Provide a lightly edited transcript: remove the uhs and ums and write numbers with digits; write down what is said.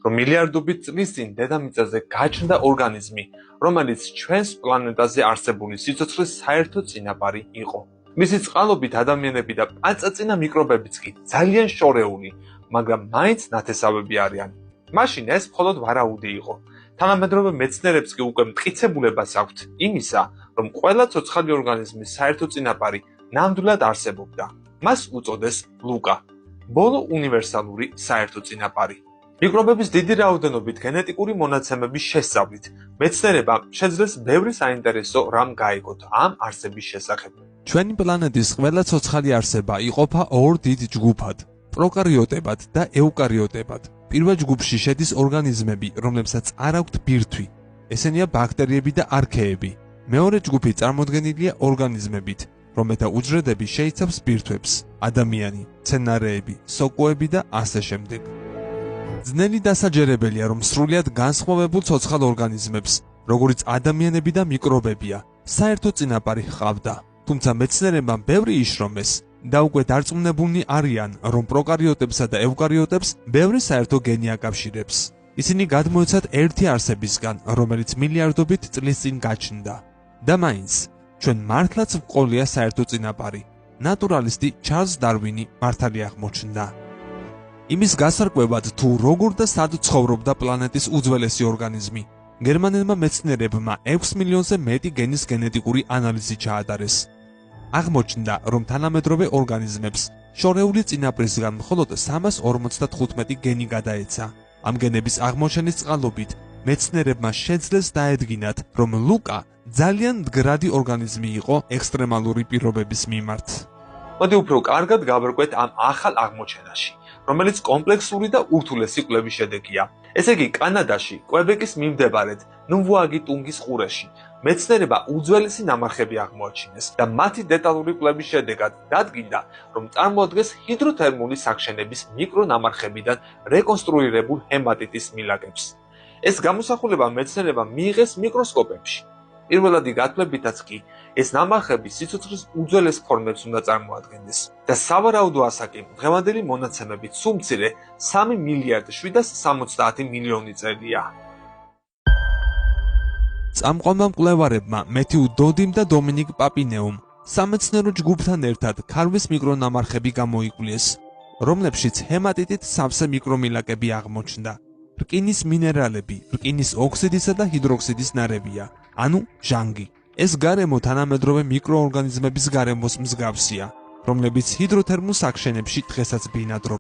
რომ მილიარდობით წლის წინ დედამიწაზე გაჩნდა ორგანიზმი, რომელიც ჩვენს პლანეტაზე არსებული სიცოცხლის საერთო წინაპარი იყო. მისი წყალობით ადამიანები და პაწაწინა მიკრობებიც კი ძალიან შორეული, მაგრამ მაინც ნათესავები არიან. მაშინ ეს მხოლოდ ვარაუდი იყო. თანამედროვე მეცნიერებს კი უკვე მტკიცებულებას აქვთ იმისა, რომ ყველა ცოცხალი ორგანიზმის საერთო წინაპარი ნამდვილად არსებობდა. მას უწოდეს ლუკა, ბოლო უნივერსალური საერთო წინაპარი. მიკრობების დიდი რაოდენობით გენეტიკური მონაცემების შესწავლით, მეცნიერებამ შეძლეს ბევრი საინტერესო რამ გაიგოთ ამ არსების შესახებ. ჩვენი პლანეტის ყველა ცოცხალი არსება იყოფა ორ დიდ ჯგუფად: პროკარიოტებად და ეუკარიოტებად. პირველ ჯგუფში შედის ორგანიზმები, რომლებსაც არ აქვთ ბირთვი. ესენია ბაქტერიები და არქეები. მეორე ჯგუფი წარმოდგენილია ორგანიზმებით, რომელთა უჯრედები შეიცავს ბირთვებს: ადამიანი, მცენარეები, სოკოები და ასე შემდეგ. ძნელი დასაჯერებელია, რომ სრულიად განსხვავებულ ცოცხალ ორგანიზმებს, როგორიც ადამიანები და მიკრობებია, საერთო წინაპარი ჰყავდა. თუმცა მეცნიერებმა ბევრი იშრომეს და უკვე დარწმუნებულნი არიან, რომ პროკარიოტებსა და ევკარიოტებს ბევრი საერთო გენი აკავშირებს. ისინი გადმოეცათ ერთი არსებისგან, რომელიც მილიარდობით წლის წინ გაჩნდა. და მაინც, ჩვენ მართლაც ვყოლია საერთო წინაპარი. ნატურალისტი ჩარლზ დარვინი მართალი აღმოჩნდა. იმის გასარკვევად, თუ როგორ და სად ცხოვრობდა პლანეტის უძველესი ორგანიზმი, გერმანელმა მეცნიერებმა 6 მილიონზე მეტი გენის გენეტიკური ანალიზი ჩაატარეს. აღმოჩნდა, რომ თანამედროვე ორგანიზმებს შორეული წინაპრისგან მხოლოდ 355 გენი გადაეცა. ამ გენების აღმოჩენის წყალობით მეცნიერებმა შეძლეს დაედგინათ, რომ ლუკა ძალიან მდგრადი ორგანიზმი იყო ექსტრემალური პირობების მიმართ. მოდი უფრო კარგად გავარკვევთ ამ ახალ აღმოჩენაში, რომელიც კომპლექსური და ურთულესი კვლევის შედეგია. ესე იგი, კანადაში, კვებეკის მიმდებარედ, ნუვუაგიტუნგის ყურეში, მეცნიერებმა უძველესი ნამარხები აღმოაჩინეს და მათი დეტალური კვლევის შედეგად დადგინდა, რომ წარმოადგენს ჰიდროთერმული საქშენების მიკრონამარხებიდან რეკონსტრუირებულ ჰემატიტის მილაკებს. ეს გამოსახულება მეცნიერებმა მიიღეს მიკროსკოპებში. პირველადი გათვლებითაც კი ეს ნამარხები სიცოცხლის უძველეს ფორმებს უნდა წარმოადგენდეს და სავარაუდო ასაკი დღევანდელი მონაცემებით სულ მცირე 3 მილიარდ 770 მილიონი წელია. წამყვანმა მკვლევარებმა მეთიუ დოიმ და დომინიკ პაპინეუმ სამეცნიერო ჯგუფთან ერთად ქარვის მიკრონამარხები გამოიკვლიეს, რომლებშიც ჰემატიტით სავსე მიკრომილაკები აღმოჩნდა. რკინის მინერალები, რკინის ოქსიდისა და ჰიდროქსიდის ნარევია, ანუ ჟანგი. ეს გარემო თანამედროვე მიკროორგანიზმების გარემოს მსგავსია, რომლებიც ჰიდროთერმულ საქშენებში დღესაც ბინადრობენ.